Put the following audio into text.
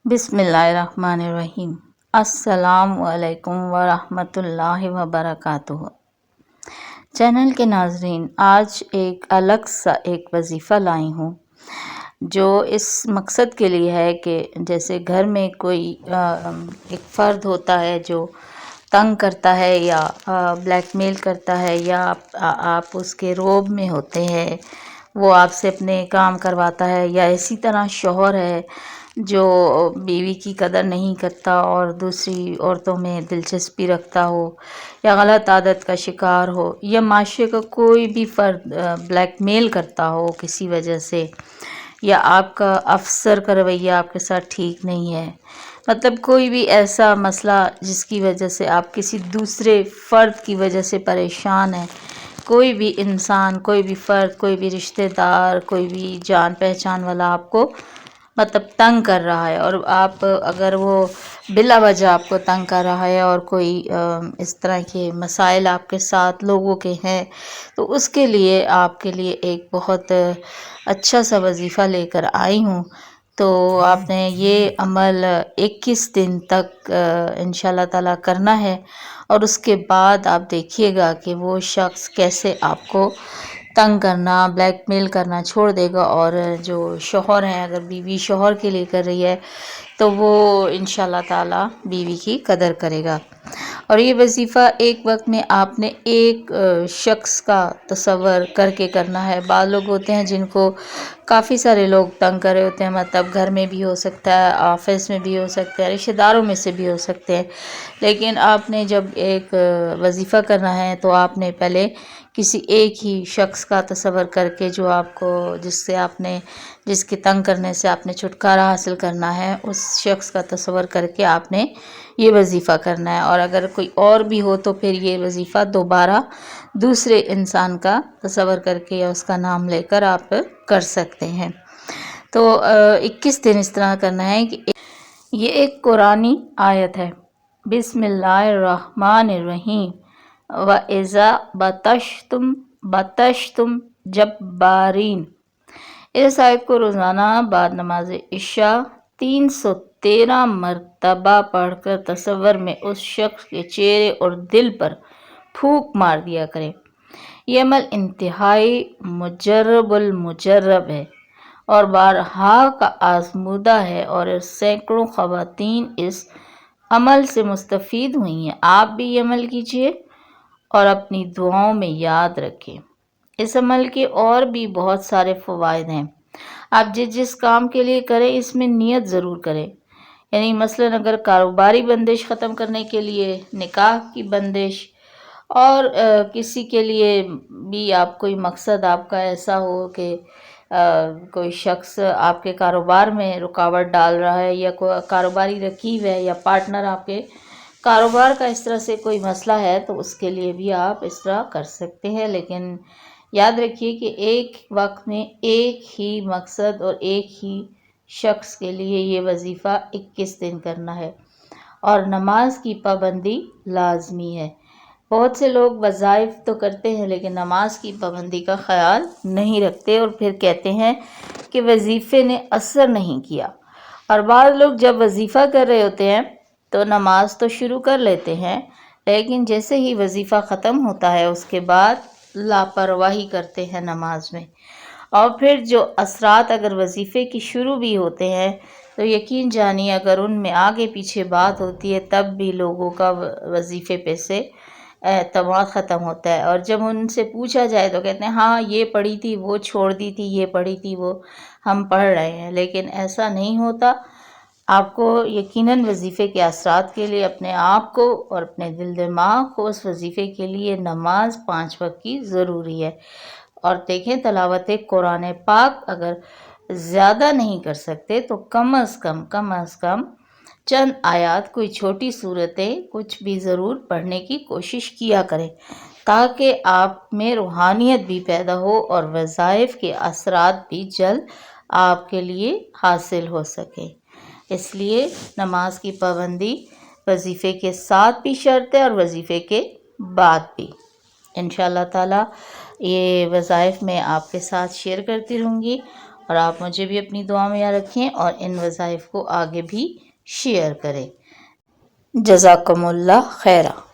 بسم اللہ الرحمن الرحیم۔ السلام علیکم ورحمۃ اللہ وبرکاتہ۔ چینل کے ناظرین، آج ایک الگ سا ایک وظیفہ لائی ہوں جو اس مقصد کے لیے ہے کہ جیسے گھر میں کوئی ایک فرد ہوتا ہے جو تنگ کرتا ہے یا بلیک میل کرتا ہے یا آپ اس کے روب میں ہوتے ہیں، وہ آپ سے اپنے کام کرواتا ہے، یا اسی طرح شوہر ہے جو بیوی کی قدر نہیں کرتا اور دوسری عورتوں میں دلچسپی رکھتا ہو یا غلط عادت کا شکار ہو، یا معاشرے کا کوئی بھی فرد بلیک میل کرتا ہو کسی وجہ سے، یا آپ کا افسر کا رویہ آپ کے ساتھ ٹھیک نہیں ہے، مطلب کوئی بھی ایسا مسئلہ جس کی وجہ سے آپ کسی دوسرے فرد کی وجہ سے پریشان ہیں، کوئی بھی انسان، کوئی بھی فرد، کوئی بھی رشتہ دار، کوئی بھی جان پہچان والا آپ کو مطلب تنگ کر رہا ہے، اور آپ اگر وہ بلا وجہ آپ کو تنگ کر رہا ہے اور کوئی اس طرح کے مسائل آپ کے ساتھ لوگوں کے ہیں، تو اس کے لیے آپ کے لیے ایک بہت اچھا سا وظیفہ لے کر آئی ہوں۔ تو آپ نے یہ عمل 21 دن تک انشاءاللہ تعالیٰ کرنا ہے، اور اس کے بعد آپ دیکھیے گا کہ وہ شخص کیسے آپ کو تنگ کرنا، بلیک میل کرنا چھوڑ دے گا، اور جو شوہر ہیں، اگر بیوی شوہر کے لیے کر رہی ہے تو وہ انشاءاللہ تعالیٰ بیوی کی قدر کرے گا۔ اور یہ وظیفہ ایک وقت میں آپ نے ایک شخص کا تصور کر کے کرنا ہے۔ بعض لوگ ہوتے ہیں جن کو کافی سارے لوگ تنگ کر رہے ہوتے ہیں، مطلب گھر میں بھی ہو سکتا ہے، آفس میں بھی ہو سکتا ہے، رشتہ داروں میں سے بھی ہو سکتے ہیں، لیکن آپ نے جب ایک وظیفہ کرنا ہے تو آپ نے پہلے کسی ایک ہی شخص کا تصور کر کے جو آپ کو جس کے تنگ کرنے سے آپ نے چھٹکارا حاصل کرنا ہے، اس شخص کا تصور کر کے آپ نے یہ وظیفہ کرنا ہے، اور اگر کوئی اور بھی ہو تو پھر یہ وظیفہ دوبارہ دوسرے انسان کا تصور کر کے یا اس کا نام لے کر آپ کر سکتے ہیں۔ تو 21 دن اس طرح کرنا ہے کہ یہ ایک قرآنی آیت ہے، بسم اللہ الرحمن الرحیم، وَإِذَا بَطَشْتُمْ جَبَّارِينَ۔ اس آیت کو روزانہ بعد نماز عشاء 313 مرتبہ پڑھ کر تصور میں اس شخص کے چہرے اور دل پر پھونک مار دیا کریں۔ یہ عمل انتہائی مجرب المجرب ہے اور بارہا کا آزمودہ ہے، اور سینکڑوں خواتین اس عمل سے مستفید ہوئی ہیں۔ آپ بھی یہ عمل کیجئے اور اپنی دعاؤں میں یاد رکھیں۔ اس عمل کے اور بھی بہت سارے فوائد ہیں۔ آپ جس کام کے لیے کریں اس میں نیت ضرور کریں، یعنی مثلاً اگر کاروباری بندش ختم کرنے کے لیے، نکاح کی بندش، اور کسی کے لیے بھی آپ کوئی مقصد آپ کا ایسا ہو کہ کوئی شخص آپ کے کاروبار میں رکاوٹ ڈال رہا ہے، یا کوئی کاروباری رقیب ہے یا پارٹنر آپ کے کاروبار کا اس طرح سے کوئی مسئلہ ہے، تو اس کے لیے بھی آپ اس طرح کر سکتے ہیں، لیکن یاد رکھیے کہ ایک وقت میں ایک ہی مقصد اور ایک ہی شخص کے لیے یہ وظیفہ 21 دن کرنا ہے، اور نماز کی پابندی لازمی ہے۔ بہت سے لوگ وظائف تو کرتے ہیں لیکن نماز کی پابندی کا خیال نہیں رکھتے، اور پھر کہتے ہیں کہ وظیفے نے اثر نہیں کیا۔ اور بعض لوگ جب وظیفہ کر رہے ہوتے ہیں تو نماز تو شروع کر لیتے ہیں، لیکن جیسے ہی وظیفہ ختم ہوتا ہے اس کے بعد لاپرواہی کرتے ہیں نماز میں، اور پھر جو اثرات اگر وظیفے کی شروع بھی ہوتے ہیں تو یقین جانیے اگر ان میں آگے پیچھے بات ہوتی ہے تب بھی لوگوں کا وظیفے پہ سے اعتماد ختم ہوتا ہے، اور جب ان سے پوچھا جائے تو کہتے ہیں ہاں یہ پڑھی تھی، وہ چھوڑ دی تھی، یہ پڑھی تھی، وہ ہم پڑھ رہے ہیں، لیکن ایسا نہیں ہوتا۔ آپ کو یقیناً وظیفے کے اثرات کے لیے اپنے آپ کو اور اپنے دل دماغ کو اس وظیفے کے لیے نماز 5 وقت کی ضروری ہے۔ اور دیکھیں تلاوت قرآن پاک اگر زیادہ نہیں کر سکتے تو کم از کم چند آیات، کوئی چھوٹی صورتیں، کچھ بھی ضرور پڑھنے کی کوشش کیا کریں، تاکہ آپ میں روحانیت بھی پیدا ہو اور وظائف کے اثرات بھی جلد آپ کے لیے حاصل ہو سکیں۔ اس لیے نماز کی پابندی وظیفے کے ساتھ بھی شرط ہے اور وظیفے کے بعد بھی۔ انشاءاللہ تعالیٰ یہ وظائف میں آپ کے ساتھ شیئر کرتی رہوں گی، اور آپ مجھے بھی اپنی دعا میں یاد رکھیں اور ان وظائف کو آگے بھی شیئر کریں۔ جزاکم اللہ خیرہ۔